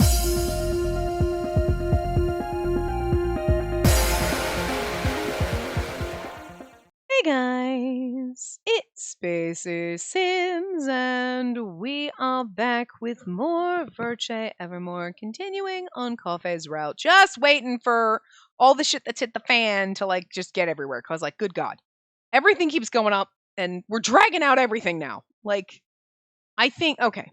Hey guys, it's Spacer Sims, and we are back with more Virche Evermore, continuing on Coffee's route. Just waiting for all the shit that's hit the fan to just get everywhere. Cause good God, everything keeps going up, and we're dragging out everything now. I think okay,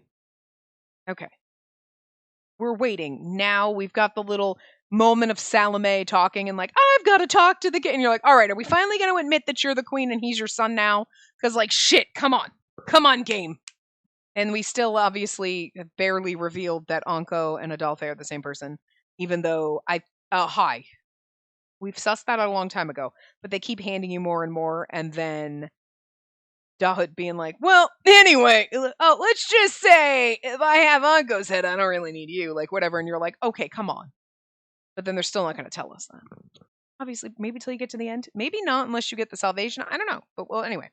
we're waiting now. We've got the little moment of Salome talking and I've got to talk to the kid. And you're like, all right, are we finally going to admit that you're the queen and he's your son now? Because shit, come on, game. And we still obviously have barely revealed that Anko and Adolphe are the same person, even though hi, we've sussed that out a long time ago. But they keep handing you more and more, and then Dahut being like, well, anyway, let's just say if I have Anko's head, I don't really need you, whatever. And you're like, okay, come on. But then they're still not going to tell us that. Obviously, maybe till you get to the end. Maybe not unless you get the salvation. I don't know. But well, anyway.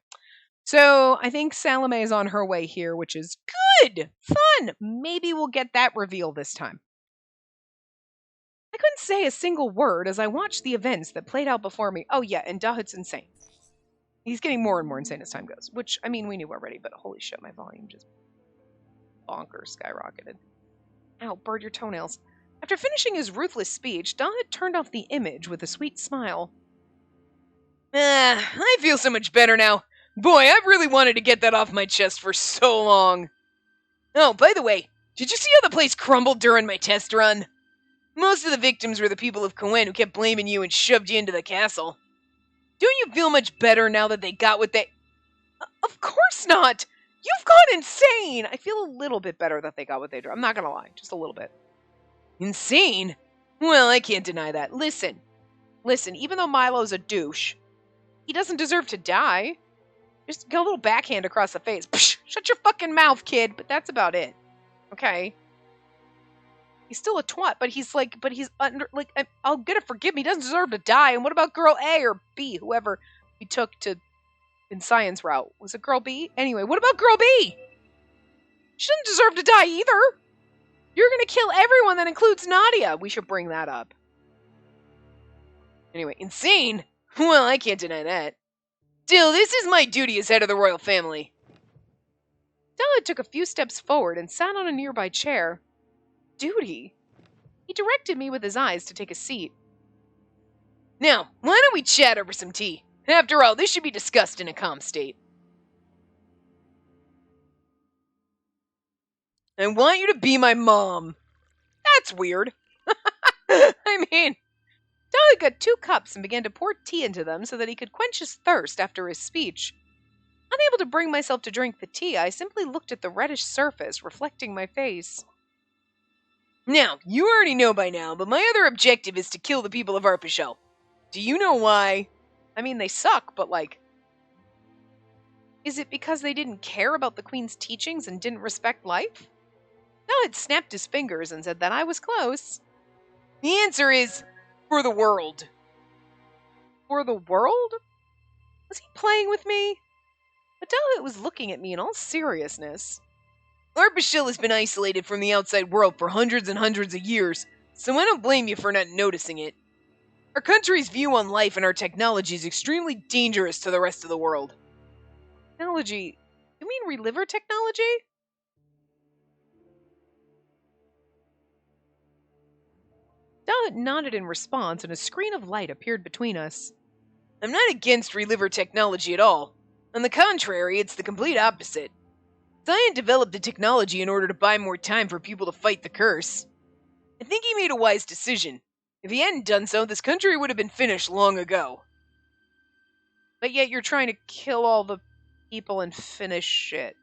So I think Salome is on her way here, which is good. Fun. Maybe we'll get that reveal this time. I couldn't say a single word as I watched the events that played out before me. Oh yeah, and Dahut's insane. He's getting more and more insane as time goes. Which, I mean, we knew already, but holy shit, my volume just bonkers skyrocketed. Ow, bird your toenails. After finishing his ruthless speech, Dahut turned off the image with a sweet smile. I feel so much better now. Boy, I've really wanted to get that off my chest for so long. Oh, by the way, did you see how the place crumbled during my test run? Most of the victims were the people of Coen who kept blaming you and shoved you into the castle. Don't you feel much better now that they got what they... Of course not! You've gone insane! I feel a little bit better that they got what they drew. I'm not gonna lie, just a little bit. Insane? Well, I can't deny that. Listen, even though Milo's a douche, he doesn't deserve to die. Just go a little backhand across the face. Psh, shut your fucking mouth, kid. But that's about it. Okay? He's still a twat, but he's under, I'll get it, forgive me, he doesn't deserve to die. And what about girl A or B, whoever we took in science route? Was it girl B? Anyway, what about girl B? She doesn't deserve to die either. You're gonna kill everyone, that includes Nadia. We should bring that up. Anyway, insane? Well, I can't deny that. Still, this is my duty as head of the royal family. Dahut took a few steps forward and sat on a nearby chair. Duty? He directed me with his eyes to take a seat. Now, why don't we chat over some tea? After all, this should be discussed in a calm state. I want you to be my mom. That's weird. I mean, Dahut got 2 cups and began to pour tea into them so that he could quench his thirst after his speech. Unable to bring myself to drink the tea, I simply looked at the reddish surface, reflecting my face. Now, you already know by now, but my other objective is to kill the people of Arpichel. Do you know why? I mean, they suck, but is it because they didn't care about the Queen's teachings and didn't respect life? Dahut snapped his fingers and said that I was close. The answer is, for the world. For the world? Was he playing with me? But Dahut was looking at me in all seriousness. Arpichel has been isolated from the outside world for hundreds and hundreds of years, so I don't blame you for not noticing it. Our country's view on life and our technology is extremely dangerous to the rest of the world. Technology? You mean reliver technology? Dahut nodded in response, and a screen of light appeared between us. I'm not against reliver technology at all. On the contrary, it's the complete opposite. Cyan developed the technology in order to buy more time for people to fight the curse. I think he made a wise decision. If he hadn't done so, this country would have been finished long ago. But yet you're trying to kill all the people and finish shit.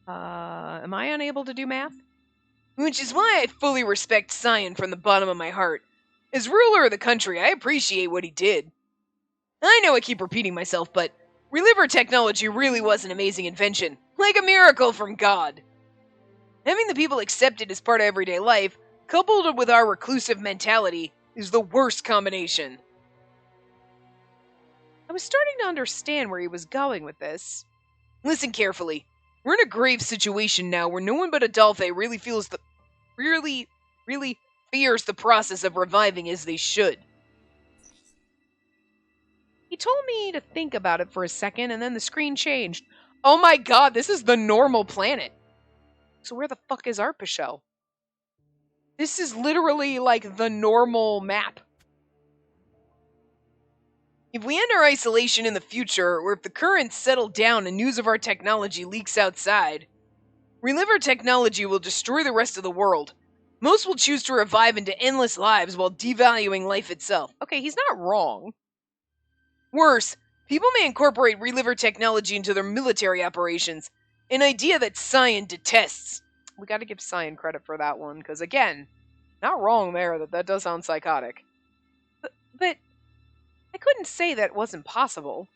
Am I unable to do math? Which is why I fully respect Cyan from the bottom of my heart. As ruler of the country, I appreciate what he did. I know I keep repeating myself, but reliver technology really was an amazing invention. Like a miracle from God. Having the people accept it as part of everyday life, coupled with our reclusive mentality, is the worst combination. I was starting to understand where he was going with this. Listen carefully. We're in a grave situation now where no one but Adolphe really fears the process of reviving as they should. He told me to think about it for a second, and then the screen changed. Oh my god, this is the normal planet. So where the fuck is Arpichel? This is literally like the normal map. If we enter isolation in the future, or if the currents settle down and news of our technology leaks outside, Reliver technology will destroy the rest of the world. Most will choose to revive into endless lives while devaluing life itself. Okay, he's not wrong. Worse, people may incorporate Reliver technology into their military operations, an idea that Cyan detests. We gotta give Cyan credit for that one, because again, not wrong there, that does sound psychotic. But I couldn't say that wasn't possible.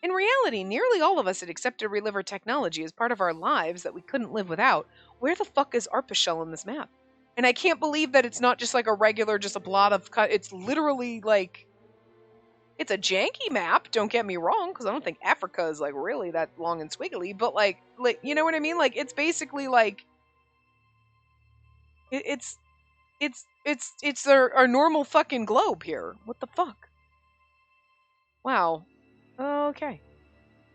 In reality, nearly all of us had accepted Reliver technology as part of our lives that we couldn't live without. Where the fuck is Arpichel on this map? And I can't believe that it's not just like a regular, just a blot of cut. It's literally like, it's a janky map, don't get me wrong, because I don't think Africa is like really that long and squiggly, but like, you know what I mean? Like, it's basically like, it's our normal fucking globe here. What the fuck? Wow. Okay.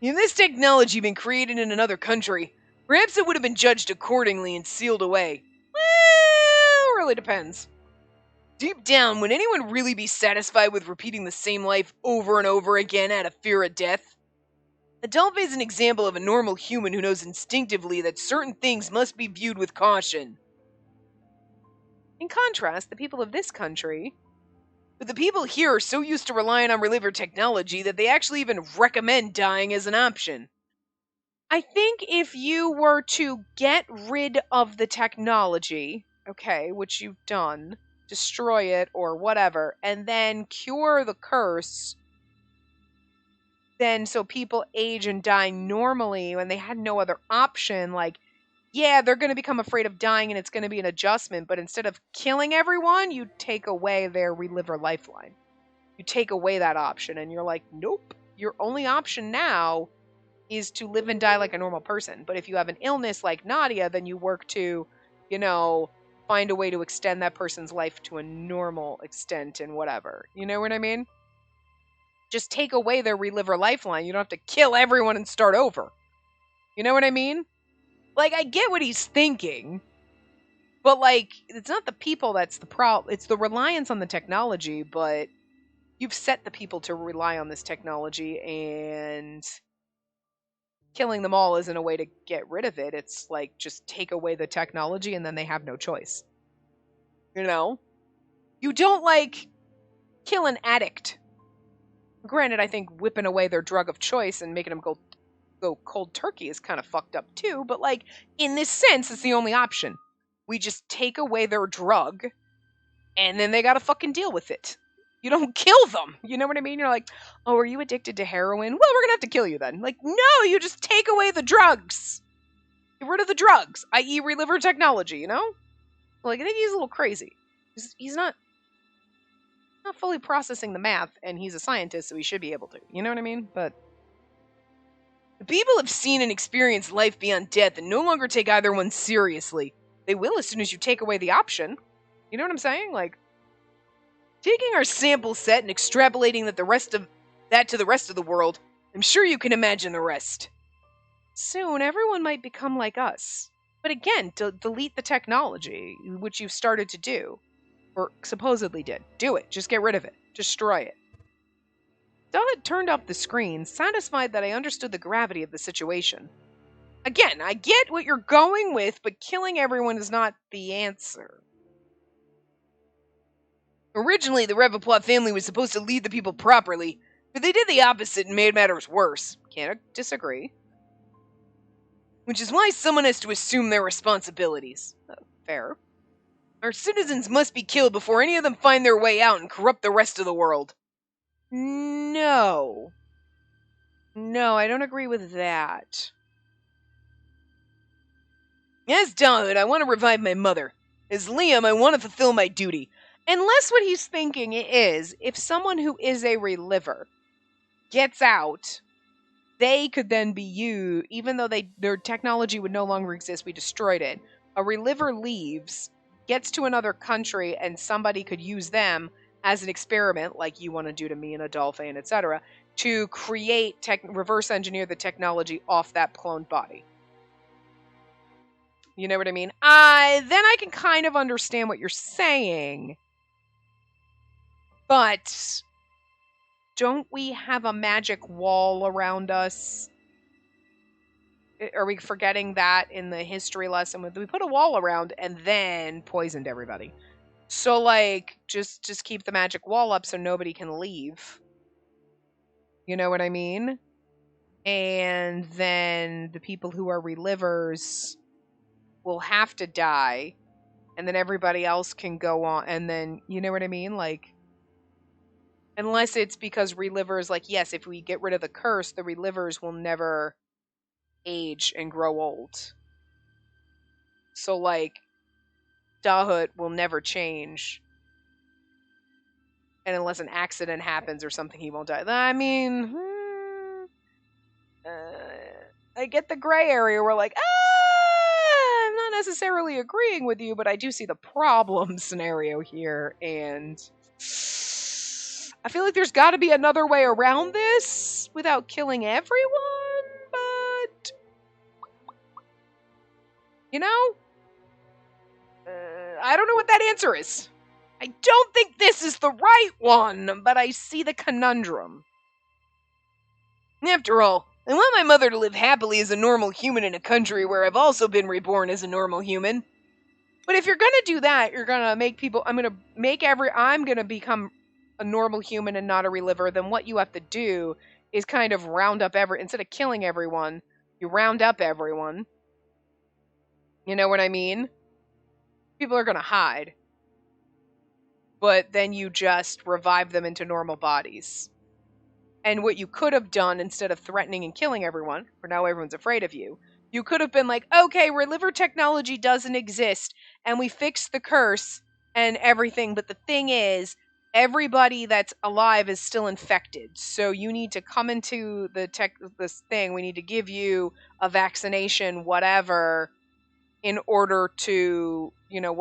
If this technology had been created in another country, perhaps it would have been judged accordingly and sealed away. Well, really depends. Deep down, would anyone really be satisfied with repeating the same life over and over again out of fear of death? Adolphe is an example of a normal human who knows instinctively that certain things must be viewed with caution. In contrast, the people of this country... But the people here are so used to relying on Reliver technology that they actually even recommend dying as an option. I think if you were to get rid of the technology, okay, which you've done, destroy it or whatever, and then cure the curse, then so people age and die normally when they had no other option, like, yeah, they're going to become afraid of dying and it's going to be an adjustment, but instead of killing everyone, you take away their Reliver lifeline. You take away that option and you're like, nope, your only option now is to live and die like a normal person. But if you have an illness like Nadia, then you work to, find a way to extend that person's life to a normal extent and whatever. You know what I mean? Just take away their Reliver lifeline. You don't have to kill everyone and start over. You know what I mean? Like, I get what he's thinking, but, like, it's not the people that's the problem. It's the reliance on the technology, but you've set the people to rely on this technology, and killing them all isn't a way to get rid of it. It's, like, just take away the technology, and then they have no choice. You know? You don't, like, kill an addict. Granted, I think whipping away their drug of choice and making them go cold turkey is kind of fucked up too, but like, in this sense, it's the only option. We just take away their drug, and then they gotta fucking deal with it. You don't kill them, you know what I mean? You're like, oh, are you addicted to heroin? Well, we're gonna have to kill you then. Like, no, you just take away the drugs. Get rid of the drugs, i.e. Reliver technology, you know? Like, I think he's a little crazy. He's not fully processing the math, and he's a scientist, so he should be able to, you know what I mean? But the people have seen and experienced life beyond death and no longer take either one seriously. They will as soon as you take away the option. You know what I'm saying? Like, taking our sample set and extrapolating that to the rest of the world, I'm sure you can imagine the rest. Soon, everyone might become like us. But again, delete the technology, which you've started to do. Or supposedly did. Do it. Just get rid of it. Destroy it. Dawn had turned off the screen, satisfied that I understood the gravity of the situation. Again, I get what you're going with, but killing everyone is not the answer. Originally, the Revoplot family was supposed to lead the people properly, but they did the opposite and made matters worse. Can't disagree. Which is why someone has to assume their responsibilities. Fair. Our citizens must be killed before any of them find their way out and corrupt the rest of the world. No. No, I don't agree with that. As Dawood, I want to revive my mother. As Liam, I want to fulfill my duty. Unless what he's thinking is, if someone who is a reliver gets out they could then be used, even though their technology would no longer exist, we destroyed it. A reliver leaves, gets to another country, and somebody could use them as an experiment, like you want to do to me and Adolphe, and etc., to create, reverse engineer the technology off that cloned body. You know what I mean? Then I can kind of understand what you're saying. But don't we have a magic wall around us? Are we forgetting that in the history lesson? We put a wall around and then poisoned everybody. So, like, just keep the magic wall up so nobody can leave. You know what I mean? And then the people who are relivers will have to die, and then everybody else can go on, and then, you know what I mean? Like, unless it's because relivers, like, yes, if we get rid of the curse, the relivers will never age and grow old. So, like, Dahut will never change. And unless an accident happens or something, he won't die. I mean, I get the gray area where, like, I'm not necessarily agreeing with you, but I do see the problem scenario here, and I feel like there's got to be another way around this without killing everyone, but, you know, I don't know what that answer is. I don't think this is the right one, but I see the conundrum. After all, I want my mother to live happily as a normal human in a country where I've also been reborn as a normal human. But if you're gonna do that, you're gonna make people, I'm gonna become a normal human and not a reliver, then what you have to do is kind of round up instead of killing everyone, you round up everyone. You know what I mean? People are gonna hide. But then you just revive them into normal bodies. And what you could have done, instead of threatening and killing everyone, for now everyone's afraid of you, you could have been like, okay, reliver technology doesn't exist, and we fixed the curse and everything, but the thing is, everybody that's alive is still infected, so you need to come into this thing, we need to give you a vaccination, whatever, in order to, you know,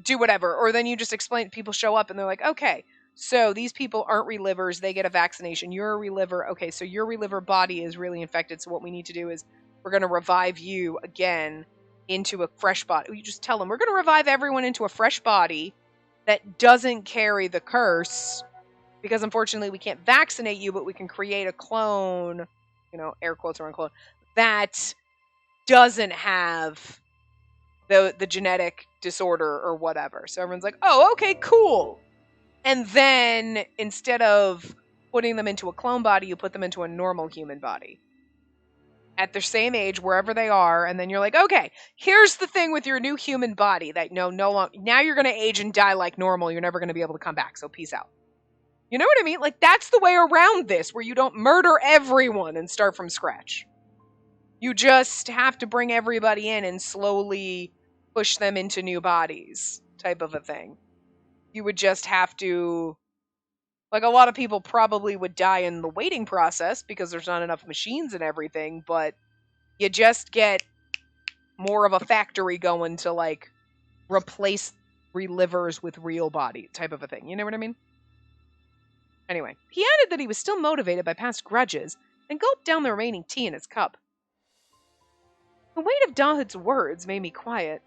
do whatever. Or then you just explain, people show up and they're like, okay, so these people aren't relivers, they get a vaccination, you're a reliver, okay, so your reliver body is really infected, so what we need to do is we're going to revive you again into a fresh body. You just tell them, we're going to revive everyone into a fresh body that doesn't carry the curse, because unfortunately we can't vaccinate you, but we can create a clone, you know, air quotes around clone, that doesn't have the genetic disorder or whatever. So everyone's like, oh, okay, cool. And then instead of putting them into a clone body, you put them into a normal human body at their same age, wherever they are. And then you're like, okay, here's the thing with your new human body that no longer, now you're going to age and die like normal. You're never going to be able to come back. So peace out. You know what I mean? Like, that's the way around this, where you don't murder everyone and start from scratch. You just have to bring everybody in and slowly push them into new bodies, type of a thing. You would just have to, like, a lot of people probably would die in the waiting process because there's not enough machines and everything, but you just get more of a factory going to, like, replace relivers with real body, type of a thing. You know what I mean? Anyway, he added that he was still motivated by past grudges and gulped down the remaining tea in his cup. The weight of Dahut's words made me quiet.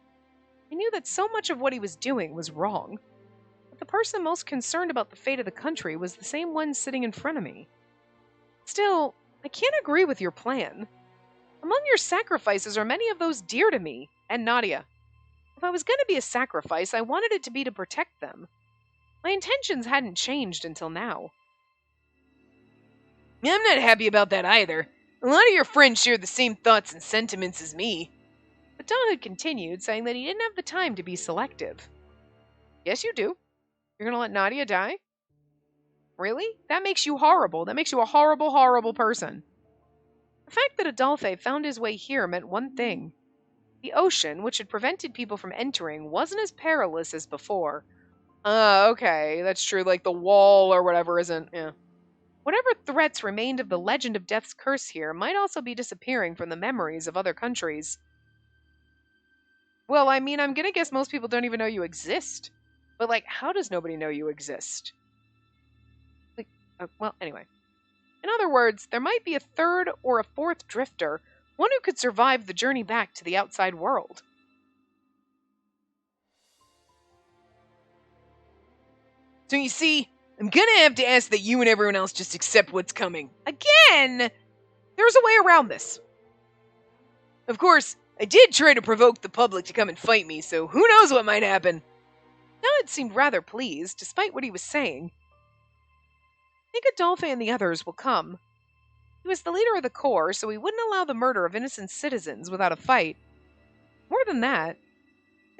I knew that so much of what he was doing was wrong. But the person most concerned about the fate of the country was the same one sitting in front of me. Still, I can't agree with your plan. Among your sacrifices are many of those dear to me, and Nadia. If I was going to be a sacrifice, I wanted it to be to protect them. My intentions hadn't changed until now. I'm not happy about that either. A lot of your friends share the same thoughts and sentiments as me. But Dahut continued, saying that he didn't have the time to be selective. Yes, you do. You're going to let Nadia die? Really? That makes you horrible. That makes you a horrible, horrible person. The fact that Adolphe found his way here meant one thing. The ocean, which had prevented people from entering, wasn't as perilous as before. Okay, that's true. Like, the wall or whatever isn't, yeah. Whatever threats remained of the legend of Death's curse here might also be disappearing from the memories of other countries. Well, I mean, I'm gonna guess most people don't even know you exist. But, like, how does nobody know you exist? Like, well, anyway. In other words, there might be a third or a fourth drifter, one who could survive the journey back to the outside world. So you see, I'm gonna have to ask that you and everyone else just accept what's coming. Again! There's a way around this. Of course, I did try to provoke the public to come and fight me, so who knows what might happen. Nod seemed rather pleased, despite what he was saying. I think Adolphe and the others will come. He was the leader of the Corps, so he wouldn't allow the murder of innocent citizens without a fight. More than that,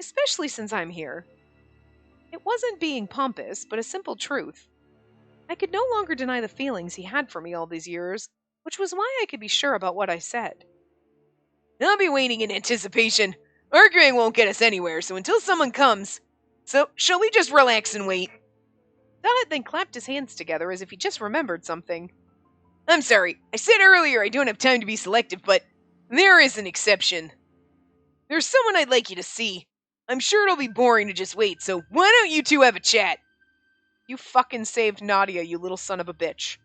especially since I'm here. It wasn't being pompous, but a simple truth. I could no longer deny the feelings he had for me all these years, which was why I could be sure about what I said. I'll be waiting in anticipation. Arguing won't get us anywhere, so until someone comes. So, shall we just relax and wait? Dot then clapped his hands together as if he just remembered something. I'm sorry, I said earlier I don't have time to be selective, but there is an exception. There's someone I'd like you to see. I'm sure it'll be boring to just wait, so why don't you two have a chat? You fucking saved Nadia, you little son of a bitch.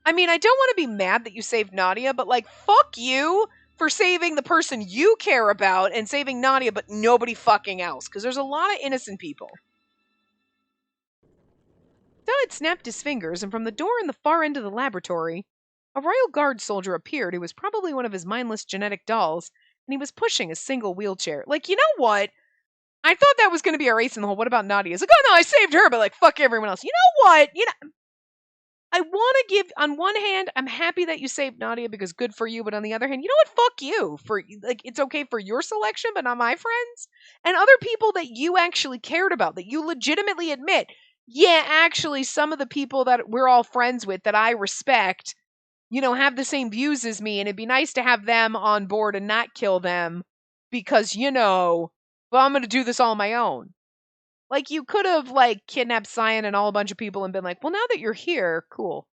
I mean, I don't want to be mad that you saved Nadia, but, like, fuck you for saving the person you care about and saving Nadia, but nobody fucking else, because there's a lot of innocent people. Dot snapped his fingers, and from the door in the far end of the laboratory, a Royal Guard soldier appeared who was probably one of his mindless genetic dolls, and he was pushing a single wheelchair. Like, you know what? I thought that was going to be a race in the hole. What about Nadia? It's like, oh no, I saved her, but like, fuck everyone else. You know what? I want to give, on one hand, I'm happy that you saved Nadia because good for you, but on the other hand, you know what? Fuck you. Like, it's okay for your selection, but not my friends. And other people that you actually cared about, that you legitimately admit, yeah, actually, some of the people that we're all friends with that I respect, have the same views as me, and it'd be nice to have them on board and not kill them because, well, I'm going to do this all on my own. Like, you could have, kidnapped Cyan and all a bunch of people and been like, well, now that you're here, cool.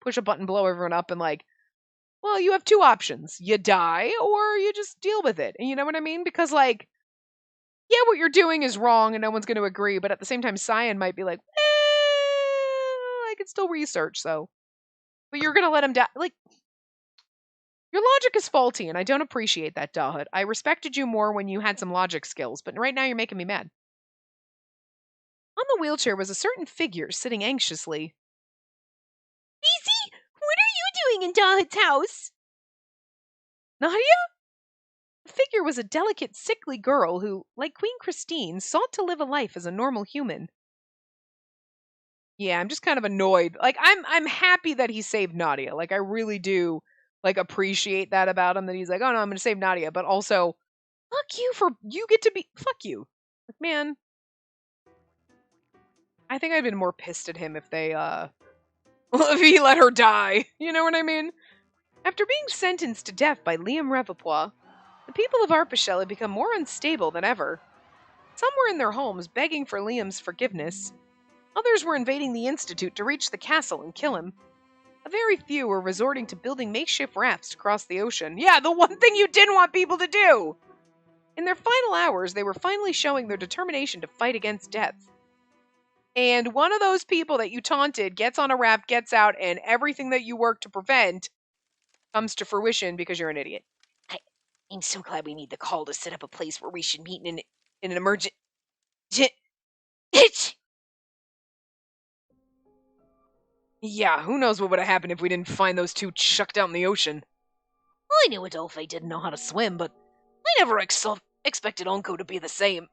Push a button, blow everyone up, and well, you have two options. You die, or you just deal with it. And you know what I mean? Because, yeah, what you're doing is wrong and no one's going to agree, but at the same time, Cyan might be like, I can still research, so. But you're going to let him die. Like, your logic is faulty, and I don't appreciate that, Dahut. I respected you more when you had some logic skills, but right now you're making me mad. On the wheelchair was a certain figure sitting anxiously. Beezy, what are you doing in Dahut's house? Nadia? The figure was a delicate, sickly girl who, like Queen Christine, sought to live a life as a normal human. Yeah, I'm just kind of annoyed. Like, I'm happy that he saved Nadia. Like, I really do, appreciate that about him, that he's like, oh no, I'm gonna save Nadia, but also, you get to be, fuck you. Like, man, I think I'd been more pissed at him if they, if he let her die. You know what I mean? After being sentenced to death by Liam Revopois, the people of Arpachel had become more unstable than ever. Some were in their homes begging for Liam's forgiveness. Others were invading the Institute to reach the castle and kill him. A very few were resorting to building makeshift rafts to cross the ocean. Yeah, the one thing you didn't want people to do! In their final hours, they were finally showing their determination to fight against death. And one of those people that you taunted gets on a raft, gets out, and everything that you worked to prevent comes to fruition because you're an idiot. I'm so glad we made the call to set up a place where we should meet in an emergent... Yeah, who knows what would have happened if we didn't find those two chucked out in the ocean. I knew Adolphe didn't know how to swim, but I never expected Onko to be the same.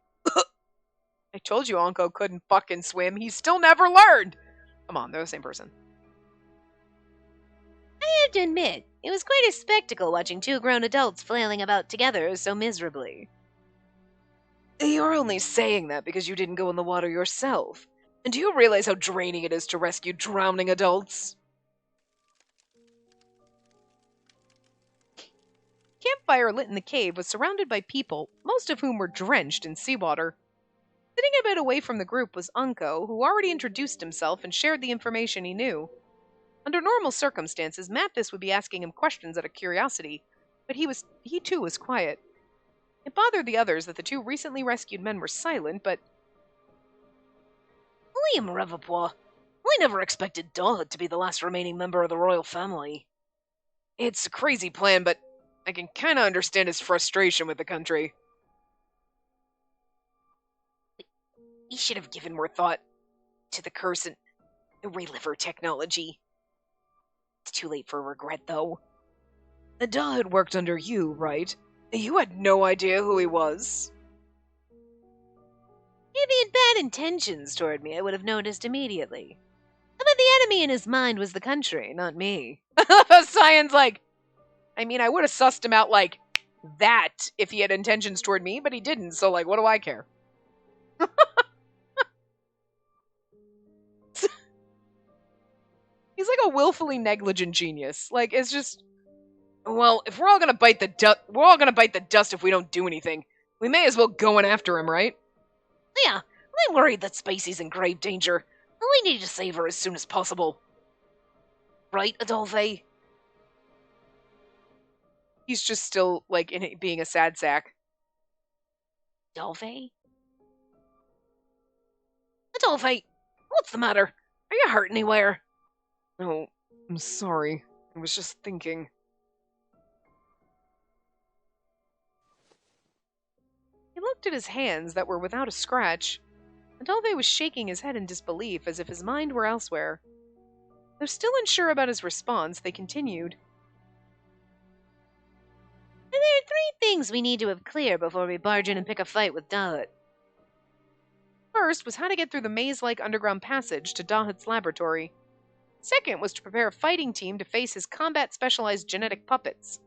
I told you Onko couldn't fucking swim. He still never learned. Come on, they're the same person. I have to admit, it was quite a spectacle watching two grown adults flailing about together so miserably. You're only saying that because you didn't go in the water yourself. And do you realize how draining it is to rescue drowning adults? Campfire lit in the cave was surrounded by people, most of whom were drenched in seawater. Sitting a bit away from the group was Unko, who already introduced himself and shared the information he knew. Under normal circumstances, Mathis would be asking him questions out of curiosity, but he too was quiet. It bothered the others that the two recently rescued men were silent, but William Reservoir. I never expected Dawhood to be the last remaining member of the royal family. it's a crazy plan, but I can kind of understand his frustration with the country. He should have given more thought to the curse and the reliver technology. It's too late for regret, though. The Dawhood worked under you, right? You had no idea who he was. If he had bad intentions toward me, I would have noticed immediately. But the enemy in his mind was the country, not me. Cyan's like, I mean, I would have sussed him out like that if he had intentions toward me, but he didn't, so like, what do I care? He's like a willfully negligent genius. Like, it's just, well, if we're all gonna bite the dust if we don't do anything. We may as well go in after him, right? Yeah, I'm worried that Spacey's in grave danger. We need to save her as soon as possible. Right, Adolphe? He's just still, like, in it being a sad sack. Adolphe? Adolphe, what's the matter? Are you hurt anywhere? Oh, I'm sorry. I was just thinking. He looked at his hands that were without a scratch. Adolphe was shaking his head in disbelief, as if his mind were elsewhere. Though still unsure about his response, they continued. There are 3 things we need to have clear before we barge in and pick a fight with Dawhood. First was how to get through the maze-like underground passage to Dawhood's laboratory. Second was to prepare a fighting team to face his combat-specialized genetic puppets.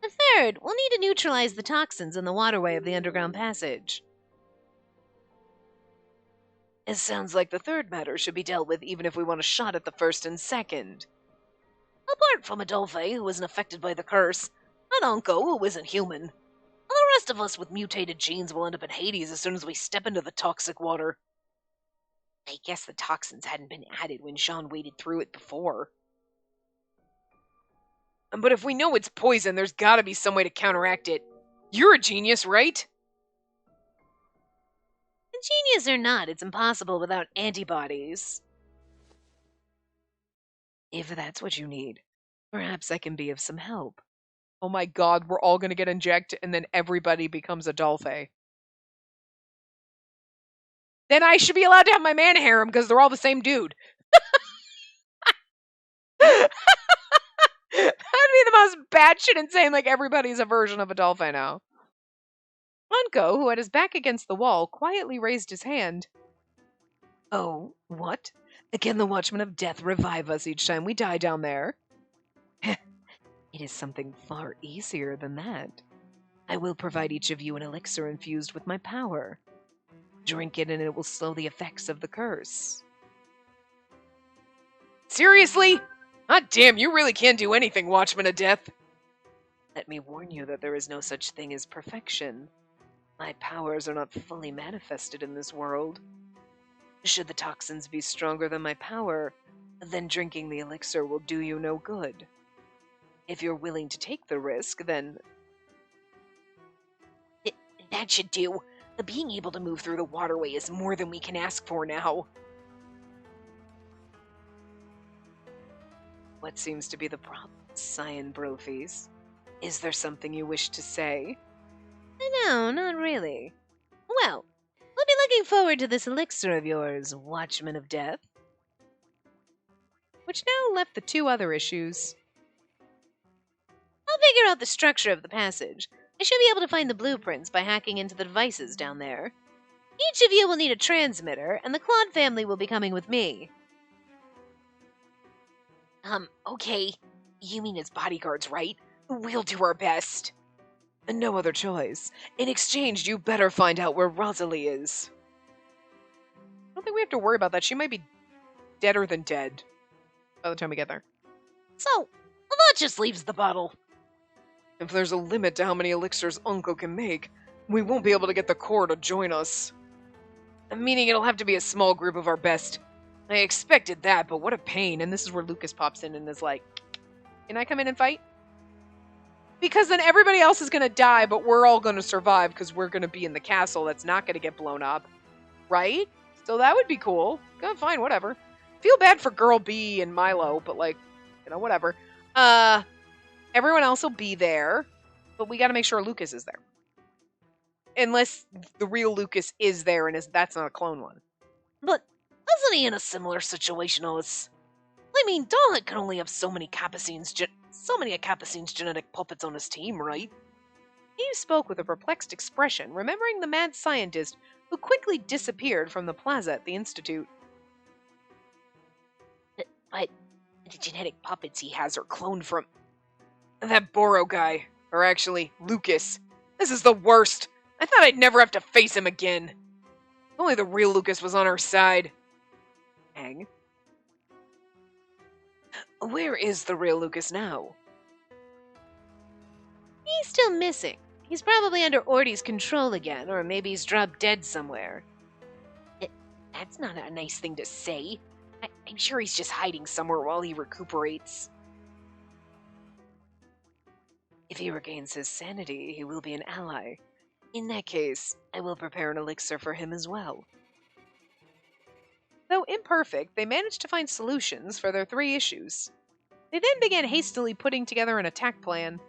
The third, we'll need to neutralize the toxins in the waterway of the underground passage. It sounds like the third matter should be dealt with even if we want a shot at the first and second. Apart from Adolphe, who isn't affected by the curse, and Unco, who isn't human, and the rest of us with mutated genes will end up in Hades as soon as we step into the toxic water. I guess the toxins hadn't been added when Jean waded through it before. But if we know it's poison, there's gotta be some way to counteract it. You're a genius, right? Genius or not, it's impossible without antibodies. If that's what you need, perhaps I can be of some help. Oh my god, we're all gonna get injected and then everybody becomes Adolphe. Then I should be allowed to have my man harem because they're all the same dude. That'd be the most batshit insane, like everybody's a version of Adolphe now. Unco, who had his back against the wall, quietly raised his hand. Oh, what? Can the Watchman of Death revive us each time we die down there? It is something far easier than that. I will provide each of you an elixir infused with my power. Drink it and it will slow the effects of the curse. Seriously? God damn, you really can't do anything, Watchman of Death. Let me warn you that there is no such thing as perfection. My powers are not fully manifested in this world. Should the toxins be stronger than my power, then drinking the elixir will do you no good. If you're willing to take the risk, then... That should do. The being able to move through the waterway is more than we can ask for now. What seems to be the problem, Cyan Brofes? Is there something you wish to say? No, not really. Well, we'll be looking forward to this elixir of yours, Watchman of Death. Which now left the 2 other issues. I'll figure out the structure of the passage. I should be able to find the blueprints by hacking into the devices down there. Each of you will need a transmitter, and the Claude family will be coming with me. Okay. You mean as bodyguards, right? We'll do our best. No other choice. In exchange, you better find out where Rosalie is. I don't think we have to worry about that. She might be deader than dead by the time we get there. So, that just leaves the bottle. If there's a limit to how many elixirs Unco can make, we won't be able to get the core to join us. Meaning it'll have to be a small group of our best. I expected that, but what a pain. And this is where Lucas pops in and is like, can I come in and fight? Because then everybody else is going to die, but we're all going to survive because we're going to be in the castle that's not going to get blown up. Right? So that would be cool. Fine, whatever. Feel bad for Girl B and Milo, but like, whatever. Everyone else will be there, but we got to make sure Lucas is there. Unless the real Lucas is there and that's not a clone one. But wasn't he in a similar situation as... I mean, Dalek can only have so many Capucines genetic puppets on his team, right? Eve spoke with a perplexed expression, remembering the mad scientist who quickly disappeared from the plaza at the Institute. But the genetic puppets he has are cloned from... That Boro guy. Or actually, Lucas. This is the worst. I thought I'd never have to face him again. If only the real Lucas was on our side. Hang. Where is the real Lucas now? He's still missing. He's probably under Orty's control again, or maybe he's dropped dead somewhere. That's not a nice thing to say. I'm sure he's just hiding somewhere while he recuperates. If he regains his sanity, he will be an ally. In that case, I will prepare an elixir for him as well. Though imperfect, they managed to find solutions for their 3 issues. They then began hastily putting together an attack plan.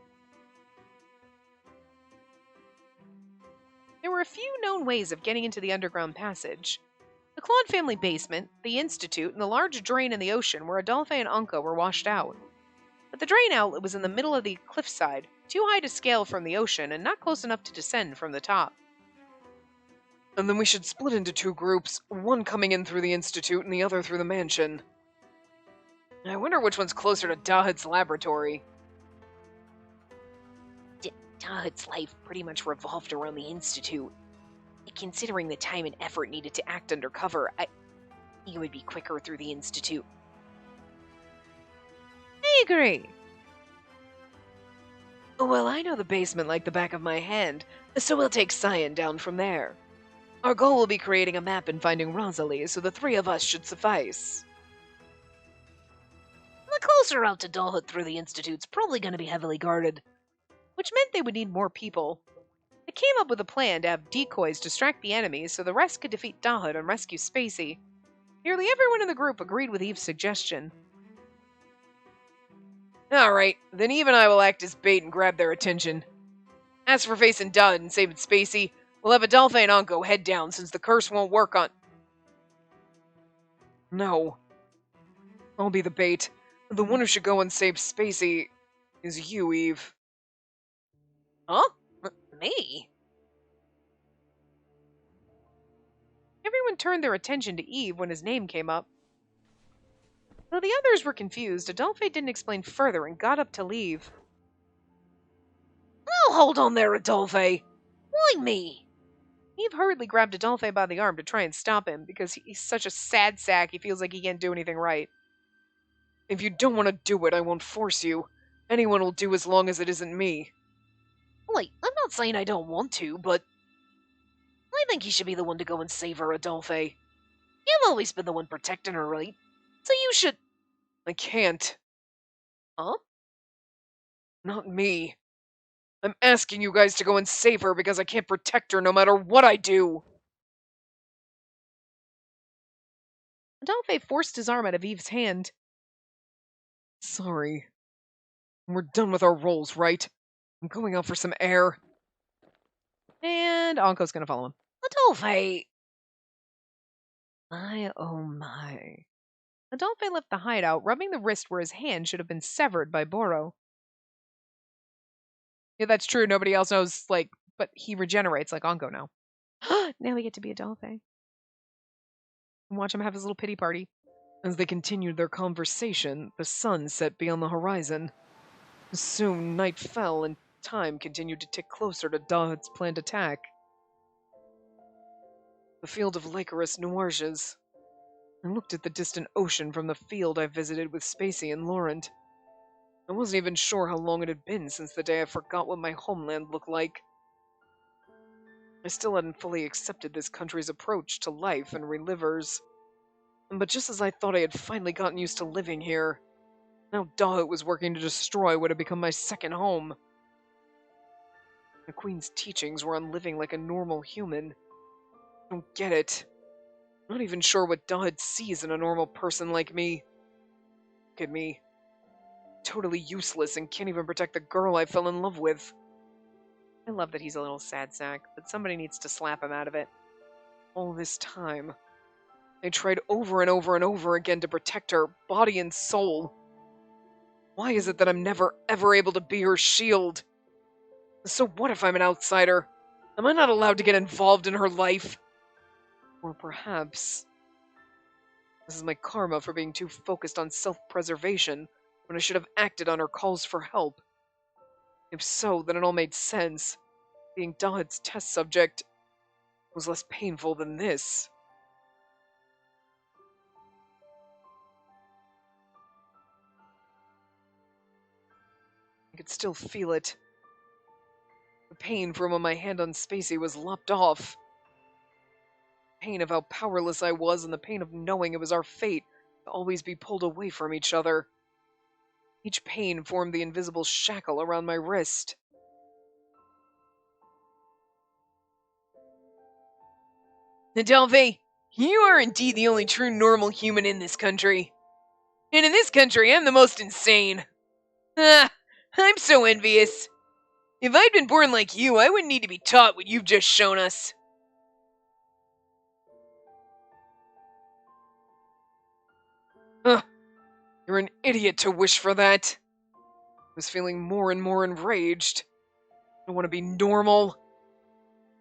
There were a few known ways of getting into the underground passage. The Claude family basement, the Institute, and the large drain in the ocean where Adolphe and Anko were washed out. But the drain outlet was in the middle of the cliffside, too high to scale from the ocean and not close enough to descend from the top. And then we should split into 2 groups, one coming in through the Institute and the other through the mansion. I wonder which one's closer to Dahid's laboratory. Dahid's life pretty much revolved around the Institute. Considering the time and effort needed to act undercover, I think it would be quicker through the Institute. I agree. Well, I know the basement like the back of my hand, so we'll take Cyan down from there. Our goal will be creating a map and finding Rosalie, so the 3 of us should suffice. The closer route to Dalhut through the Institute's probably going to be heavily guarded. Which meant they would need more people. They came up with a plan to have decoys distract the enemies so the rest could defeat Dahut and rescue Spacey. Nearly everyone in the group agreed with Eve's suggestion. Alright, then Eve and I will act as bait and grab their attention. As for facing Dahut and saving Spacey, we'll have Adolphe and Anko head down since the curse won't work on... No. I'll be the bait. The one who should go and save Spacey is you, Eve. Huh? Me? Everyone turned their attention to Eve when his name came up. Though the others were confused, Adolphe didn't explain further and got up to leave. Oh, hold on there, Adolphe. Why me? Eve hurriedly grabbed Adolphe by the arm to try and stop him because he's such a sad sack he feels like he can't do anything right. If you don't want to do it, I won't force you. Anyone will do as long as it isn't me. Wait, I'm not saying I don't want to, but I think you should be the one to go and save her, Adolphe. You've always been the one protecting her, right? So you should... I can't. Huh? Not me. I'm asking you guys to go and save her because I can't protect her no matter what I do. Adolphe forced his arm out of Eve's hand. Sorry. We're done with our roles, right? I'm going out for some air. And Anko's gonna follow him. Adolphe! My oh my. Adolphe left the hideout, rubbing the wrist where his hand should have been severed by Boro. Yeah, that's true. Nobody else knows, but he regenerates like Anko now. Now we get to be Adolphe. And watch him have his little pity party. As they continued their conversation, the sun set beyond the horizon. Soon night fell and time continued to tick closer to Dahut's planned attack. The field of Lycoris Noirges. I looked at the distant ocean from the field I visited with Spacey and Laurent. I wasn't even sure how long it had been since the day I forgot what my homeland looked like. I still hadn't fully accepted this country's approach to life and relivers. But just as I thought I had finally gotten used to living here, now Dahut was working to destroy what had become my second home. The Queen's teachings were on living like a normal human. I don't get it. I'm not even sure what Dahut sees in a normal person like me. Look at me. Totally useless and can't even protect the girl I fell in love with. I love that he's a little sad sack, but somebody needs to slap him out of it. All this time, I tried over and over and over again to protect her, body and soul. Why is it that I'm never ever able to be her shield? So what if I'm an outsider? Am I not allowed to get involved in her life? Or perhaps this is my karma for being too focused on self-preservation when I should have acted on her calls for help. If so, then it all made sense. Being Dahut's test subject was less painful than this. I could still feel it. The pain from when my hand on Spacey was lopped off. The pain of how powerless I was and the pain of knowing it was our fate to always be pulled away from each other. Each pain formed the invisible shackle around my wrist. Adelphi, you are indeed the only true normal human in this country. And in this country, I'm the most insane. Ah, I'm so envious. If I'd been born like you, I wouldn't need to be taught what you've just shown us. Ugh, you're an idiot to wish for that. I was feeling more and more enraged. I want to be normal.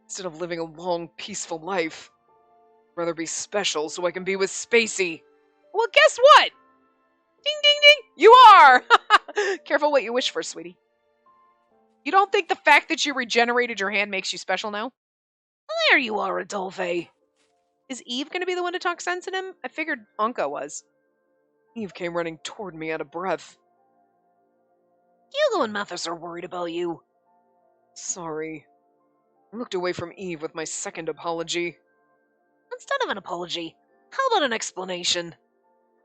Instead of living a long, peaceful life, I'd rather be special so I can be with Spacey. Well, guess what? Ding, ding, ding! You are! Careful what you wish for, sweetie. You don't think the fact that you regenerated your hand makes you special now? There you are, Adolphe. Is Eve going to be the one to talk sense in him? I figured Anka was. Eve came running toward me out of breath. Hugo and Mathis are worried about you. Sorry. I looked away from Eve with my second apology. Instead of an apology, how about an explanation?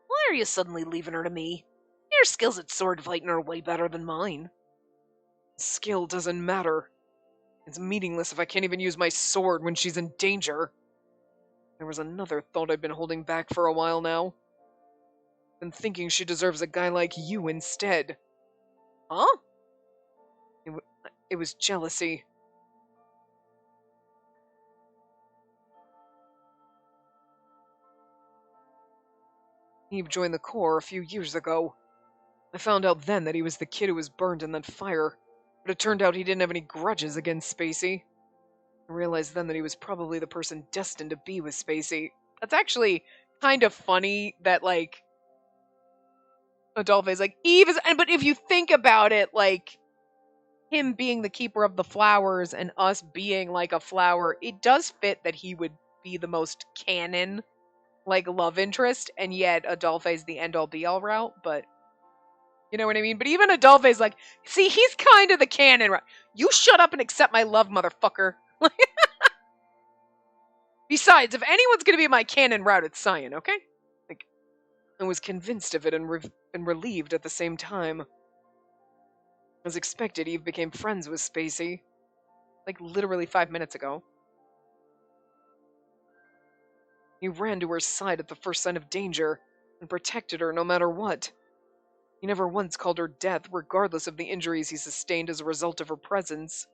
Why are you suddenly leaving her to me? Your skills at sword fighting are way better than mine. Skill doesn't matter. It's meaningless if I can't even use my sword when she's in danger. There was another thought I'd been holding back for a while now. Been thinking she deserves a guy like you instead. Huh? It was jealousy. Eve joined the Corps a few years ago. I found out then that he was the kid who was burned in that fire, but it turned out he didn't have any grudges against Spacey. I realized then that he was probably the person destined to be with Spacey. That's actually kind of funny that, like, Adolphe's like, Eve is, but if you think about it, like, him being the keeper of the flowers and us being like a flower, it does fit that he would be the most canon, like, love interest, and yet Adolphe's the end-all be-all route, but you know what I mean? But even Adolphe's like, see, he's kind of the canon route. You shut up and accept my love, motherfucker. Besides, if anyone's gonna be my canon route, it's Cyan, okay? Like, I was convinced of it and relieved at the same time. As expected, Eve became friends with Spacey. Like, literally 5 minutes ago. He ran to her side at the first sign of danger and protected her no matter what. He never once called her death, regardless of the injuries he sustained as a result of her presence.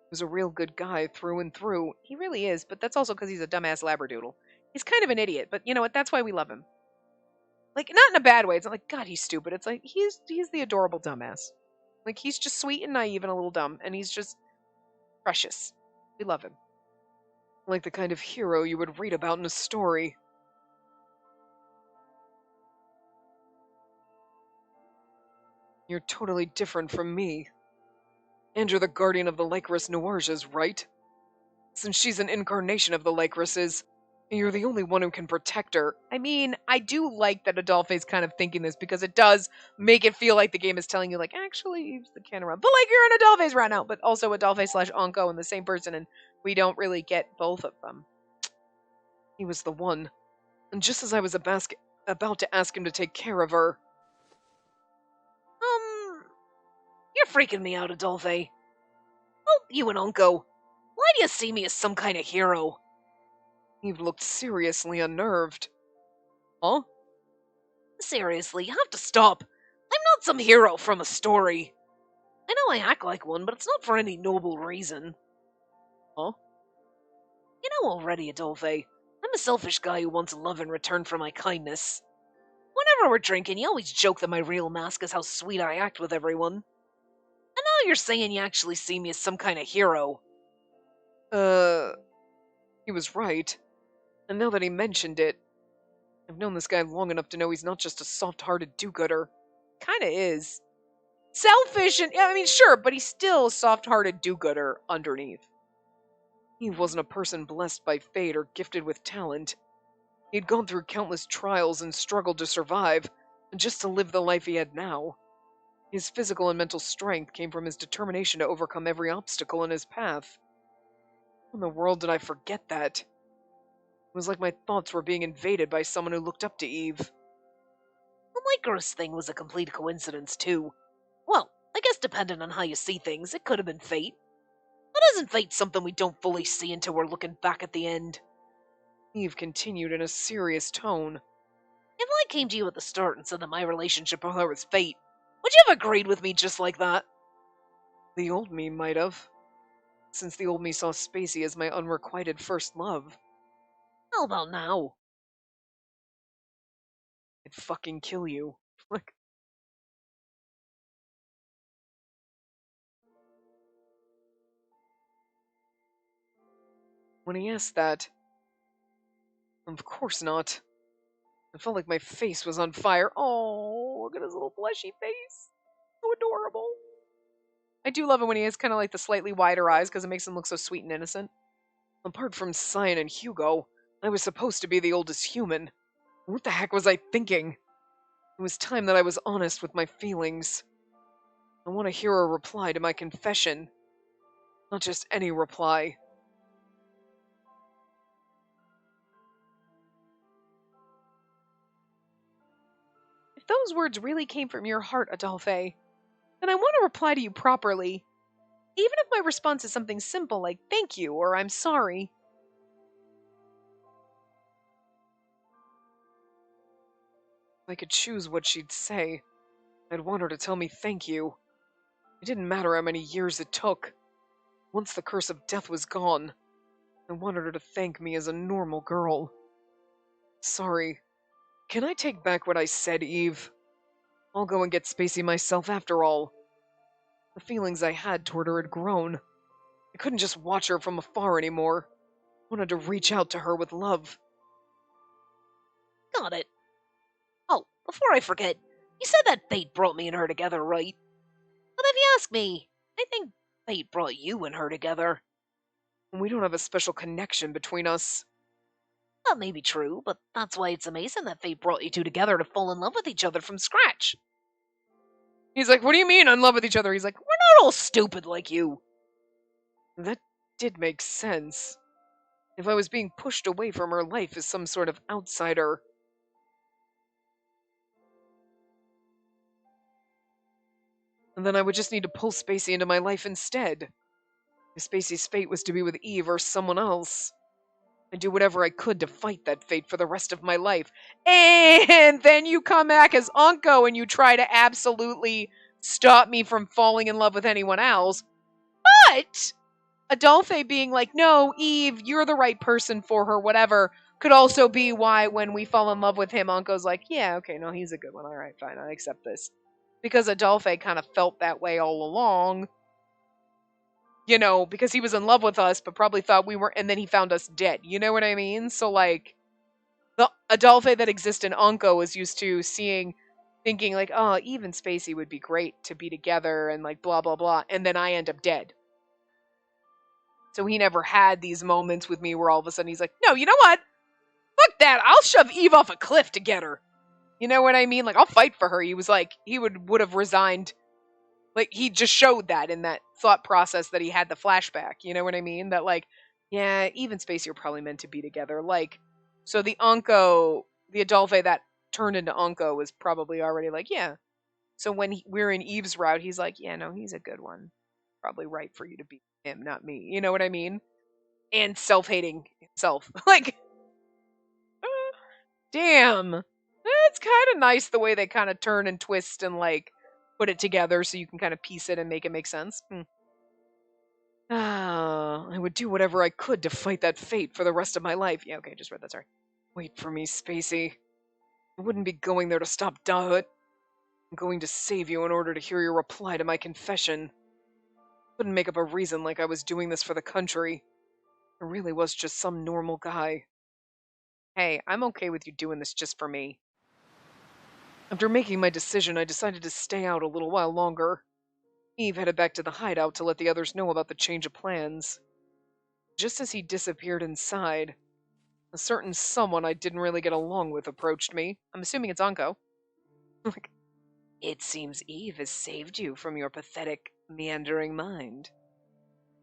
He was a real good guy through and through. He really is, but that's also because he's a dumbass labradoodle. He's kind of an idiot, but you know what? That's why we love him. Like, not in a bad way. It's not like, God, he's stupid. It's like, he's the adorable dumbass. Like, he's just sweet and naive and a little dumb, and he's just precious. We love him. Like the kind of hero you would read about in a story. You're totally different from me. And you're the guardian of the Lycris Noirges, right? Since she's an incarnation of the Lycrises, you're the only one who can protect her. I mean, I do like that Adolphe's kind of thinking this because it does make it feel like the game is telling you, like, actually, he's the canon route. But, like, you're in Adolphe's right now, but also Adolphe/Anko and the same person, and we don't really get both of them. He was the one. and just as I was about to ask him to take care of her, You're freaking me out, Adolphe. Oh, you and Unco. Why do you see me as some kind of hero? Eve looked seriously unnerved. Huh? Seriously, you have to stop. I'm not some hero from a story. I know I act like one, but it's not for any noble reason. Huh? You know already, Adolphe. I'm a selfish guy who wants love in return for my kindness. Whenever we're drinking, you always joke that my real mask is how sweet I act with everyone. And now you're saying you actually see me as some kind of hero. He was right. And now that he mentioned it, I've known this guy long enough to know he's not just a soft-hearted do-gooder. Kinda is. Selfish and, I mean, sure, but he's still a soft-hearted do-gooder underneath. He wasn't a person blessed by fate or gifted with talent. He'd gone through countless trials and struggled to survive, just to live the life he had now. His physical and mental strength came from his determination to overcome every obstacle in his path. How in the world did I forget that? It was like my thoughts were being invaded by someone who looked up to Eve. The Lycros thing was a complete coincidence, too. Well, I guess depending on how you see things, it could have been fate. But isn't fate something we don't fully see until we're looking back at the end? Eve continued in a serious tone. If I came to you at the start and said that my relationship with her was fate, would you have agreed with me just like that? The old me might have, since the old me saw Spacey as my unrequited first love. How about now? I'd fucking kill you. Like, when he asked that, of course not. I felt like my face was on fire. Oh, look at his little fleshy face. So adorable. I do love it when he has kind of like the slightly wider eyes because it makes him look so sweet and innocent. Apart from Cyan and Hugo, I was supposed to be the oldest human. What the heck was I thinking? It was time that I was honest with my feelings. I want to hear a reply to my confession. Not just any reply. If those words really came from your heart, Adolphe, then I want to reply to you properly. Even if my response is something simple like thank you or I'm sorry. If I could choose what she'd say, I'd want her to tell me thank you. It didn't matter how many years it took. Once the curse of death was gone, I wanted her to thank me as a normal girl. Sorry. Can I take back what I said, Eve? I'll go and get Spacey myself after all. The feelings I had toward her had grown. I couldn't just watch her from afar anymore. I wanted to reach out to her with love. Got it. Oh, before I forget, you said that fate brought me and her together, right? But if you ask me, I think fate brought you and her together. We don't have a special connection between us. That may be true, but that's why it's amazing that fate brought you two together to fall in love with each other from scratch. He's like, what do you mean in love with each other? He's like, We're not all stupid like you. that did make sense. If I was being pushed away from her life as some sort of outsider. And then I would just need to pull Spacey into my life instead. If Spacey's fate was to be with Eve or someone else, I'd do whatever I could to fight that fate for the rest of my life. And then you come back as Unco and you try to absolutely stop me from falling in love with anyone else. But Adolphe being like, no, Eve, you're the right person for her, whatever, could also be why when we fall in love with him, Unco's like, yeah, okay, no, he's a good one. All right, fine, I accept this. Because Adolphe kind of felt that way all along. You know, because he was in love with us, but probably thought we were, and then he found us dead. You know what I mean? So, like, the Adolphe that exists in Unco is used to thinking, like, oh, Eve and Spacey would be great to be together, and, like, blah, blah, blah. And then I end up dead. So he never had these moments with me where all of a sudden he's like, no, you know what? Fuck that. I'll shove Eve off a cliff to get her. You know what I mean? Like, I'll fight for her. He was like, he would have resigned. Like, he just showed that in that thought process that he had the flashback. You know what I mean? That, like, yeah, Eve and Spacey are probably meant to be together. Like, So the Anko, the Adolphe that turned into Anko was probably already like, yeah. So when we're in Eve's route, he's like, yeah, no, he's a good one. Probably right for you to be him, not me. You know what I mean? And self-hating himself. Like, damn. It's kind of nice the way they kind of turn and twist and like put it together so you can kind of piece it and make it make sense. I would do whatever I could to fight that fate for the rest of my life. Yeah, okay, just read that, sorry. Wait for me, Spacey. I wouldn't be going there to stop Dahut. I'm going to save you in order to hear your reply to my confession. Couldn't make up a reason like I was doing this for the country. I really was just some normal guy. Hey, I'm okay with you doing this just for me. After making my decision, I decided to stay out a little while longer. Eve headed back to the hideout to let the others know about the change of plans. Just as he disappeared inside, a certain someone I didn't really get along with approached me. I'm assuming it's Anko. Like, it seems Eve has saved you from your pathetic, meandering mind.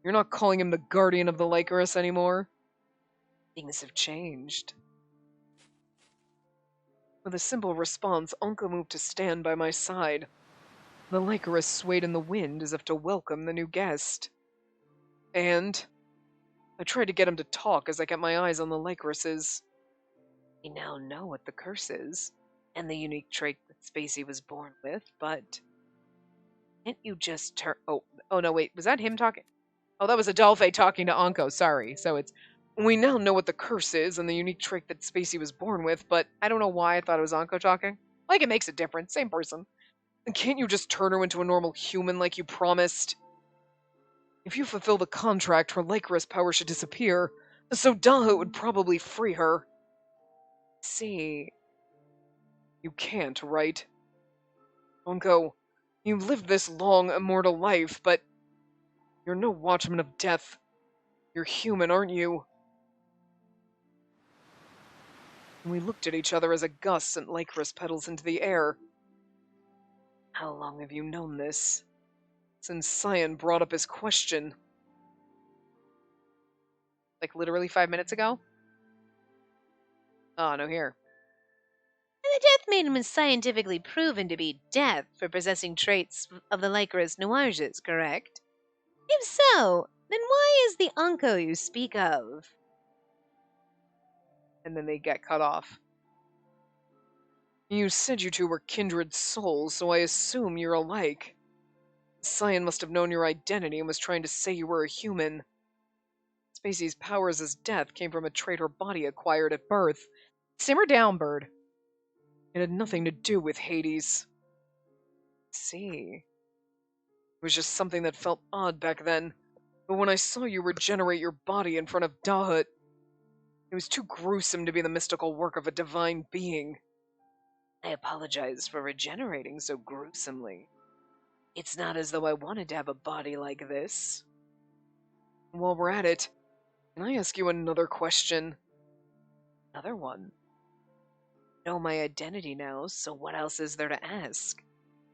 You're not calling him the guardian of the Lycoris anymore? Things have changed. With a simple response, Anko moved to stand by my side. The Lycoris swayed in the wind as if to welcome the new guest. And I tried to get him to talk as I kept my eyes on the Lycorises. We now know what the curse is, and the unique trait that Spacey was born with, but can't you just turn... Oh no, wait, was that him talking? Oh, that was Adolphe talking to Anko, sorry. So it's... We now know what the curse is and the unique trait that Spacey was born with, but I don't know why I thought it was Anko talking. Like, it makes a difference, same person. And can't you just turn her into a normal human like you promised? If you fulfill the contract, her Lycoris power should disappear, so Dahut would probably free her. See... You can't, right? Anko, you lived this long, immortal life, but you're no watchman of death. You're human, aren't you? We looked at each other as a gust sent Lycoris petals into the air. How long have you known this? Since Cyan brought up his question. Like literally 5 minutes ago? Oh, no, here. The death maiden was scientifically proven to be death for possessing traits of the Lycoris Noirs, correct? If so, then why is the Anko you speak of? And then they get cut off. You said you two were kindred souls, so I assume you're alike. Cyan must have known your identity and was trying to say you were a human. Spacey's powers as death came from a trait her body acquired at birth. Simmer down, bird. It had nothing to do with Hades. See. It was just something that felt odd back then. But when I saw you regenerate your body in front of Dahut, it was too gruesome to be the mystical work of a divine being. I apologize for regenerating so gruesomely. It's not as though I wanted to have a body like this. While we're at it, can I ask you another question? Another one? I know my identity now, so what else is there to ask?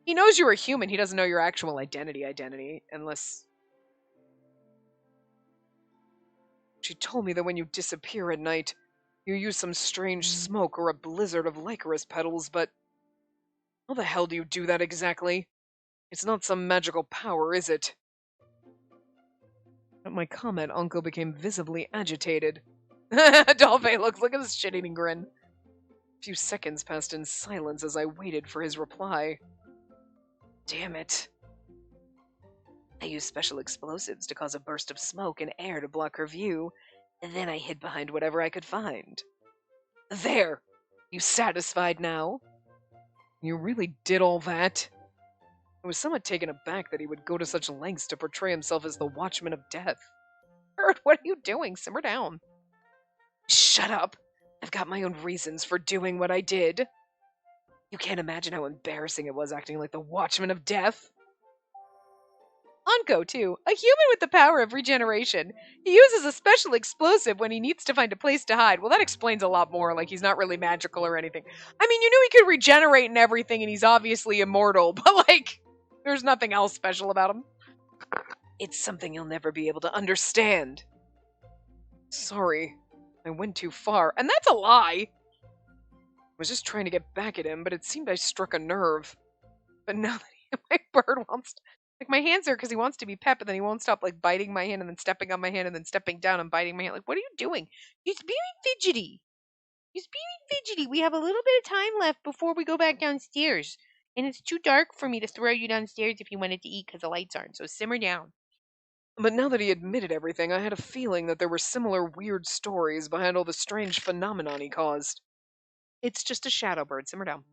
He knows you're a human, he doesn't know your actual identity, unless... She told me that when you disappear at night, you use some strange smoke or a blizzard of Lycoris petals, but how the hell do you do that exactly? It's not some magical power, is it? At my comment, Anko became visibly agitated. Adolphe look at this shit-eating grin. A few seconds passed in silence as I waited for his reply. Damn it. I used special explosives to cause a burst of smoke and air to block her view, and then I hid behind whatever I could find. There! You satisfied now? You really did all that? I was somewhat taken aback that he would go to such lengths to portray himself as the Watchman of Death. Bird, what are you doing? Simmer down. Shut up! I've got my own reasons for doing what I did. You can't imagine how embarrassing it was acting like the Watchman of Death. Anko, too, a human with the power of regeneration. He uses a special explosive when he needs to find a place to hide. Well, that explains a lot more, like he's not really magical or anything. I mean, you knew he could regenerate and everything, and he's obviously immortal, but like, there's nothing else special about him. It's something you'll never be able to understand. Sorry, I went too far, and that's a lie! I was just trying to get back at him, but it seemed I struck a nerve. But now that my bird wants to, like, my hands are because he wants to be pet, but then he won't stop, like, biting my hand and then stepping on my hand and then stepping down and biting my hand. Like, what are you doing? He's being fidgety. He's being fidgety. We have a little bit of time left before we go back downstairs. And it's too dark for me to throw you downstairs if you wanted to eat because the lights aren't. So simmer down. But now that he admitted everything, I had a feeling that there were similar weird stories behind all the strange phenomenon he caused. It's just a shadow bird. Simmer down.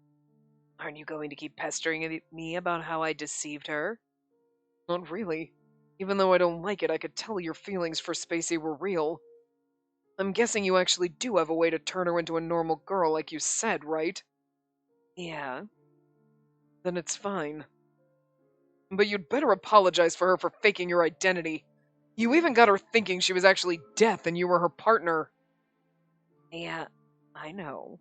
Aren't you going to keep pestering me about how I deceived her? Not really. Even though I don't like it, I could tell your feelings for Spacey were real. I'm guessing you actually do have a way to turn her into a normal girl like you said, right? Yeah. Then it's fine. But you'd better apologize for her for faking your identity. You even got her thinking she was actually Death and you were her partner. Yeah, I know.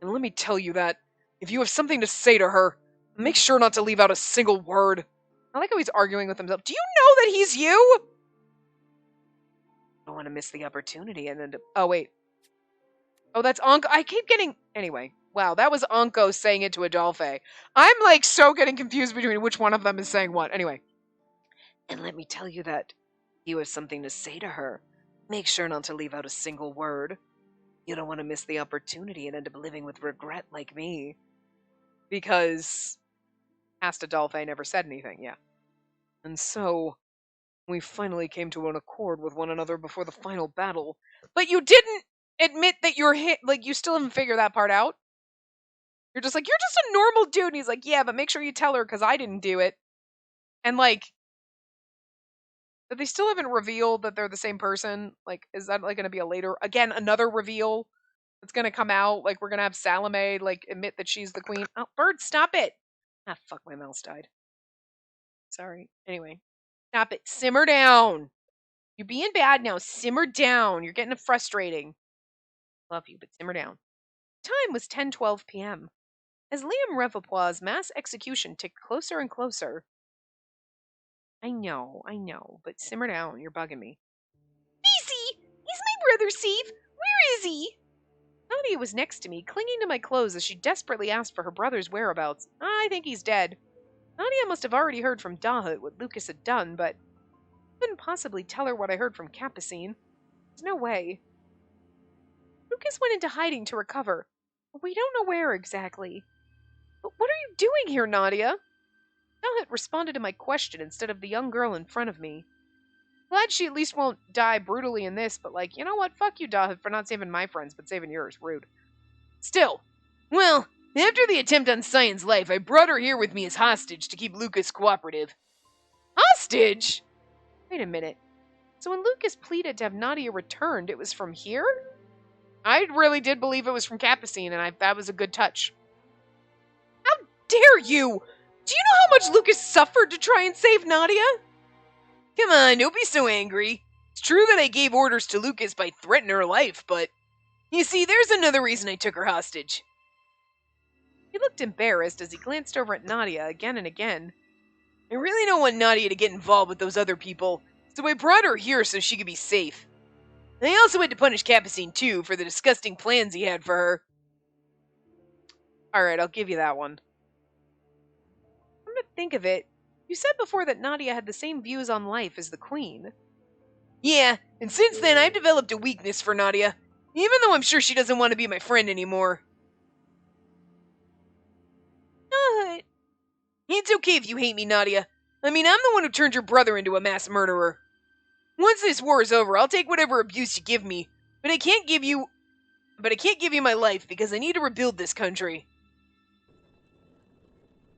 And let me tell you that, if you have something to say to her, make sure not to leave out a single word. I like how he's arguing with himself. Do you know that he's you? I don't want to miss the opportunity and then... Oh, wait. Oh, that's Anko. I keep getting... Anyway. Wow, that was Anko saying it to Adolphe. I'm, like, so getting confused between which one of them is saying what. Anyway. And let me tell you that you have something to say to her. Make sure not to leave out a single word. You don't want to miss the opportunity and end up living with regret like me. Because... Asked Adolphe never said anything, yeah. And so... We finally came to an accord with one another before the final battle. But you didn't admit that you're hit. Like, you still haven't figured that part out? You're just like, you're just a normal dude. And he's like, yeah, but make sure you tell her because I didn't do it. And, like, but they still haven't revealed that they're the same person. Like, is that, like, going to be a later, again, another reveal that's going to come out? Like, we're going to have Salome, like, admit that she's the queen. Oh, bird, stop it. Ah, fuck, my mouse died. Sorry. Anyway. Stop it. Simmer down. You're being bad now. Simmer down. You're getting frustrating. Love you, but simmer down. Time was 10:12 p.m. As Liam Revopoir's mass execution ticked closer and closer. I know, but simmer down. You're bugging me. Macy! Is my brother safe? Where is he? Nadia was next to me, clinging to my clothes as she desperately asked for her brother's whereabouts. I think he's dead. Nadia must have already heard from Dahut what Lucas had done, but I couldn't possibly tell her what I heard from Capucine. There's no way. Lucas went into hiding to recover. We don't know where exactly. But what are you doing here, Nadia? Dahut responded to my question instead of the young girl in front of me. Glad she at least won't die brutally in this, but like, you know what? Fuck you, Dahut, for not saving my friends, but saving yours. Rude. Still. Well, after the attempt on Cyan's life, I brought her here with me as hostage to keep Lucas cooperative. Hostage? Wait a minute. So when Lucas pleaded to have Nadia returned, it was from here? I really did believe it was from Capucine, and that was a good touch. How dare you! Do you know how much Lucas suffered to try and save Nadia? Come on, don't be so angry. It's true that I gave orders to Lucas by threatening her life, but... You see, there's another reason I took her hostage. He looked embarrassed as he glanced over at Nadia again and again. I really don't want Nadia to get involved with those other people, so I brought her here so she could be safe. I also had to punish Capucine, too, for the disgusting plans he had for her. Alright, I'll give you that one. Come to think of it, you said before that Nadia had the same views on life as the Queen. Yeah, and since then I've developed a weakness for Nadia, even though I'm sure she doesn't want to be my friend anymore. It's okay if you hate me, Nadia. I mean, I'm the one who turned your brother into a mass murderer. Once this war is over, I'll take whatever abuse you give me, but I can't give you my life because I need to rebuild this country.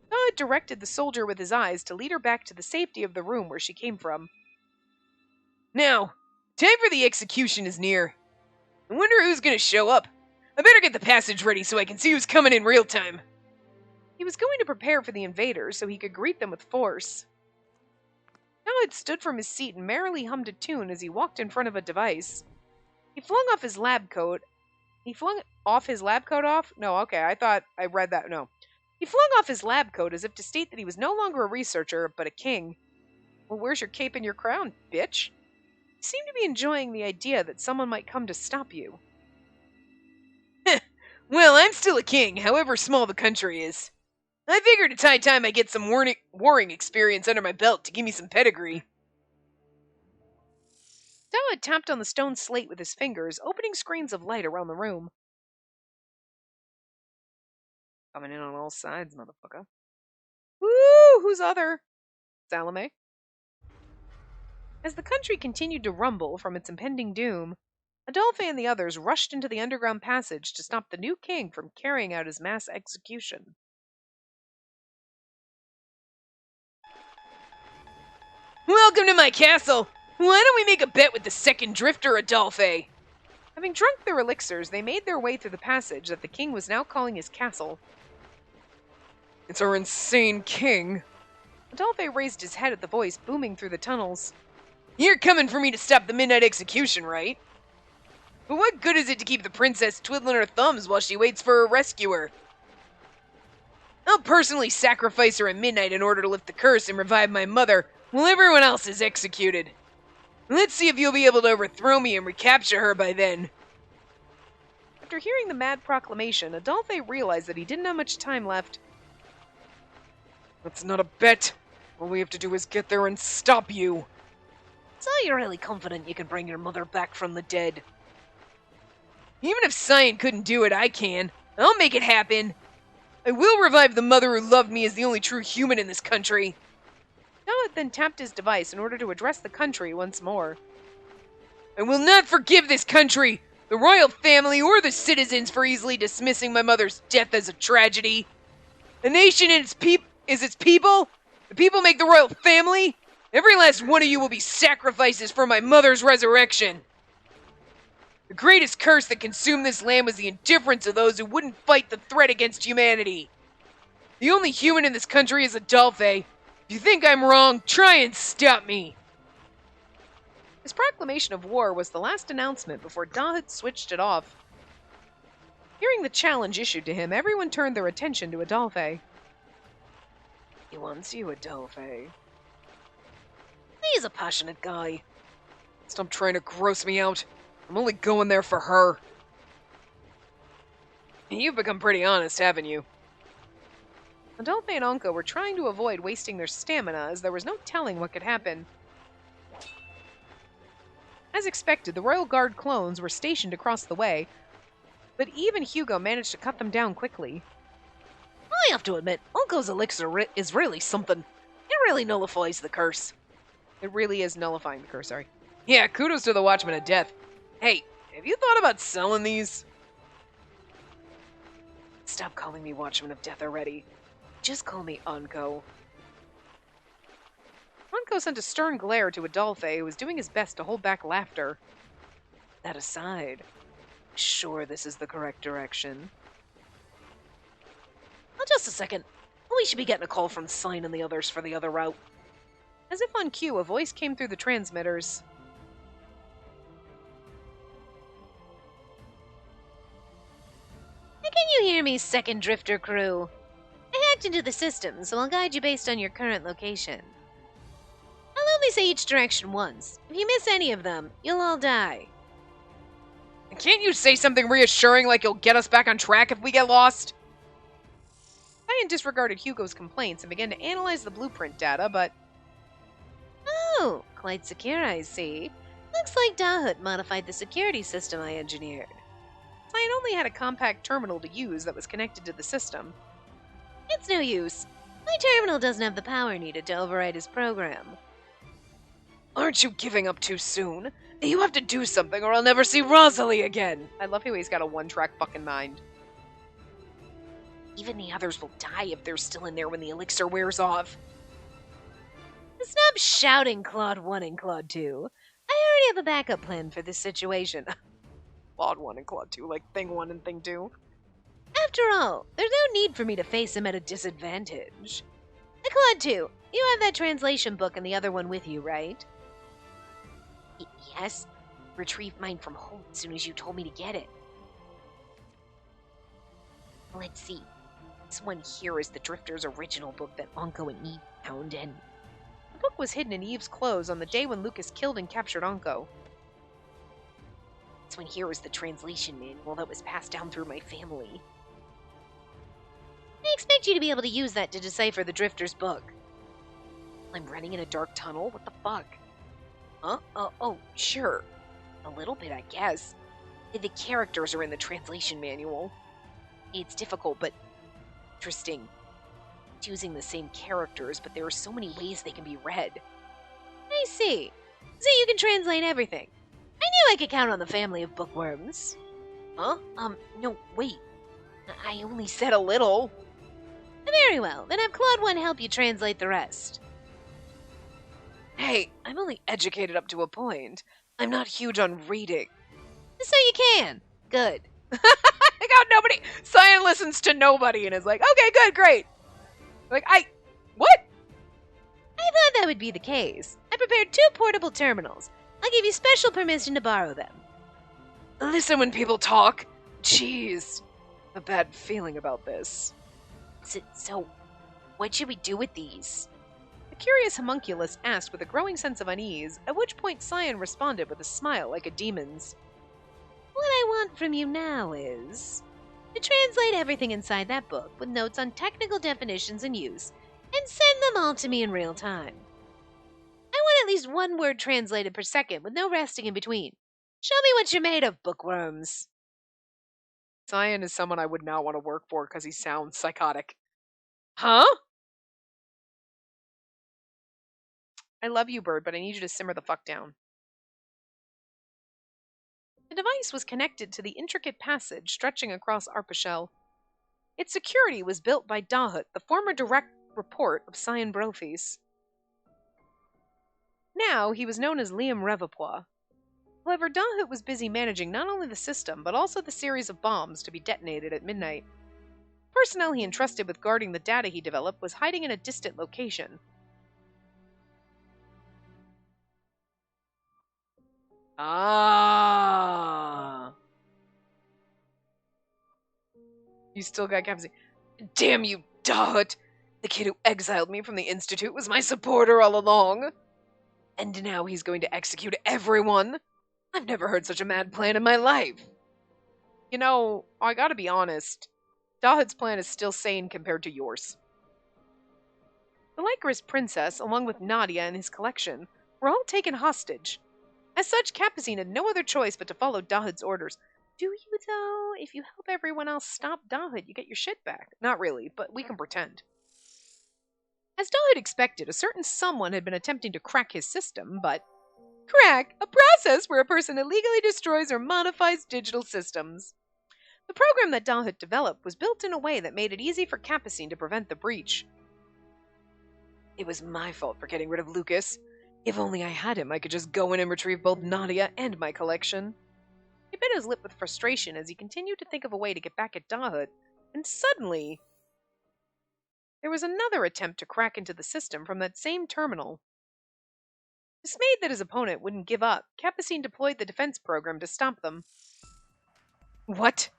God directed the soldier with his eyes to lead her back to the safety of the room where she came from. Now, time for the execution is near. I wonder who's going to show up. I better get the passage ready so I can see who's coming in real time. He was going to prepare for the invaders so he could greet them with force. Howard stood from his seat and merrily hummed a tune as he walked in front of a device. He flung off his lab coat. He flung off his lab coat off? No, okay, I thought I read that. No. He flung off his lab coat as if to state that he was no longer a researcher, but a king. Well, where's your cape and your crown, bitch? You seem to be enjoying the idea that someone might come to stop you. Well, I'm still a king, however small the country is. I figured it's high time I get some warring experience under my belt to give me some pedigree. Dao tapped on the stone slate with his fingers, opening screens of light around the room. Coming in on all sides, motherfucker. Woo! Who's other? Salome. As the country continued to rumble from its impending doom, Adolphe and the others rushed into the underground passage to stop the new king from carrying out his mass execution. Welcome to my castle! Why don't we make a bet with the second drifter, Adolphe? Having drunk their elixirs, they made their way through the passage that the king was now calling his castle. It's our insane king. Adolphe raised his head at the voice booming through the tunnels. You're coming for me to stop the midnight execution, right? But what good is it to keep the princess twiddling her thumbs while she waits for her rescuer? I'll personally sacrifice her at midnight in order to lift the curse and revive my mother while everyone else is executed. Let's see if you'll be able to overthrow me and recapture her by then. After hearing the mad proclamation, Adolphe realized that he didn't have much time left. That's not a bet. All we have to do is get there and stop you. So you're really confident you can bring your mother back from the dead? Even if Cyan couldn't do it, I can. I'll make it happen. I will revive the mother who loved me as the only true human in this country. Dawit then tapped his device in order to address the country once more. I will not forgive this country, the royal family, or the citizens for easily dismissing my mother's death as a tragedy. A nation and is its people. The people make the royal family. Every last one of you will be sacrifices for my mother's resurrection. The greatest curse that consumed this land was the indifference of those who wouldn't fight the threat against humanity. The only human in this country is Adolphe. If you think I'm wrong, try and stop me. His proclamation of war was the last announcement before Dawit switched it off. Hearing the challenge issued to him, everyone turned their attention to Adolphe. He wants you, Adolphe. He's a passionate guy. Stop trying to gross me out. I'm only going there for her. You've become pretty honest, haven't you? Adolphe and Anko were trying to avoid wasting their stamina, as there was no telling what could happen. As expected, the Royal Guard clones were stationed across the way, but even Hugo managed to cut them down quickly. I have to admit, Anko's elixir is really something. It really nullifies the curse. It really is nullifying the curse, sorry. Yeah, kudos to the Watchman of Death. Hey, have you thought about selling these? Stop calling me Watchman of Death already. Just call me Anko. Anko sent a stern glare to Adolphe, who was doing his best to hold back laughter. That aside, sure this is the correct direction. Oh, just a second. We should be getting a call from Sign and the others for the other route. As if on cue, a voice came through the transmitters. Can you hear me, second drifter crew? I hacked into the system, so I'll guide you based on your current location. I'll only say each direction once. If you miss any of them, you'll all die. Can't you say something reassuring like you'll get us back on track if we get lost? Ryan disregarded Hugo's complaints and began to analyze the blueprint data, but... Oh, quite secure, I see. Looks like Dahut modified the security system I engineered. Ryan only had a compact terminal to use that was connected to the system. It's no use. My terminal doesn't have the power needed to override his program. Aren't you giving up too soon? You have to do something or I'll never see Rosalie again. I love how he's got a one-track fucking mind. Even the others will die if they're still in there when the elixir wears off. Stop shouting Claude 1 and Claude 2. I already have a backup plan for this situation. Claude 1 and Claude 2, like Thing 1 and Thing 2. After all, there's no need for me to face him at a disadvantage. Claude 2, you have that translation book and the other one with you, right? Yes. Retrieved mine from home as soon as you told me to get it. Let's see. This one here is the Drifter's original book that Anko and me found, and... book was hidden in Eve's clothes on the day when Lucas killed and captured Anko. This one here is the translation manual that was passed down through my family. I expect you to be able to use that to decipher the Drifter's book. I'm running in a dark tunnel? What the fuck? Huh? Oh, sure. A little bit, I guess. The characters are in the translation manual. It's difficult, but interesting. It's using the same characters, but there are so many ways they can be read. I see. So you can translate everything. I knew I could count on the family of bookworms. Huh? No, wait. I only said a little. Very well, then have Claude 1 help you translate the rest. Hey, I'm only educated up to a point. I'm not huge on reading. So you can. Good. I got nobody. Cyan listens to nobody and is like, okay, good, great. Like, what? I thought that would be the case. I prepared 2 portable terminals. I'll give you special permission to borrow them. Listen when people talk. Jeez. A bad feeling about this. So, what should we do with these? The curious homunculus asked with a growing sense of unease, at which point Cyan responded with a smile like a demon's. What I want from you now is to translate everything inside that book with notes on technical definitions and use, and send them all to me in real time. I want at least 1 word translated per second with no resting in between. Show me what you're made of, bookworms. Cyan is someone I would not want to work for because he sounds psychotic. Huh? I love you, Bird, but I need you to simmer the fuck down. The device was connected to the intricate passage stretching across Arpachel. Its security was built by Dahut, the former direct report of Cyan Brophy's. Now he was known as Liam Revapois. However, Dahut was busy managing not only the system, but also the series of bombs to be detonated at midnight. Personnel he entrusted with guarding the data he developed was hiding in a distant location. Ah. You still got capacity. Damn you, Dahut! The kid who exiled me from the Institute was my supporter all along. And now he's going to execute everyone? I've never heard such a mad plan in my life. You know, I gotta be honest. Dahut's plan is still sane compared to yours. The Lycris princess, along with Nadia and his collection, were all taken hostage. As such, Capucine had no other choice but to follow Dahut's orders. Do you, though? If you help everyone else stop Dahut, you get your shit back. Not really, but we can pretend. As Dahut expected, a certain someone had been attempting to crack his system, but... Crack! A process where a person illegally destroys or modifies digital systems. The program that Dahut developed was built in a way that made it easy for Capucine to prevent the breach. It was my fault for getting rid of Lucas. If only I had him, I could just go in and retrieve both Nadia and my collection. He bit his lip with frustration as he continued to think of a way to get back at Dahut, and suddenly... there was another attempt to crack into the system from that same terminal. Dismayed that his opponent wouldn't give up, Capucine deployed the defense program to stop them. What?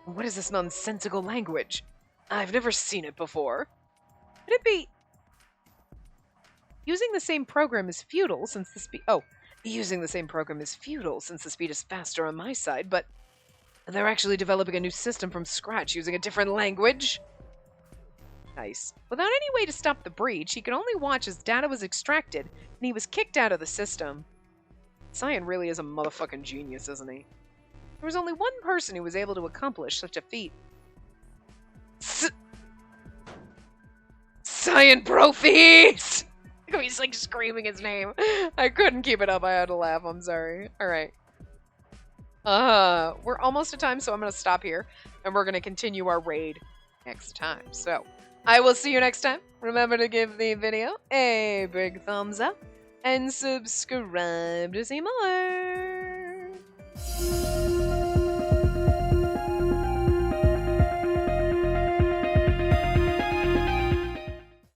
What is this nonsensical language? I've never seen it before. Could it be... Using the same program is futile since the speed... Using the same program is futile since the speed is faster on my side, but they're actually developing a new system from scratch using a different language? Nice. Without any way to stop the breach, he could only watch as data was extracted, and he was kicked out of the system. Cyan really is a motherfucking genius, isn't he? There was only one person who was able to accomplish such a feat. Cyan Brophies! He's like screaming his name. I couldn't keep it up. I had to laugh. I'm sorry. Alright. We're almost at time, so I'm going to stop here. And we're going to continue our raid next time. So, I will see you next time. Remember to give the video a big thumbs up. And subscribe to see more.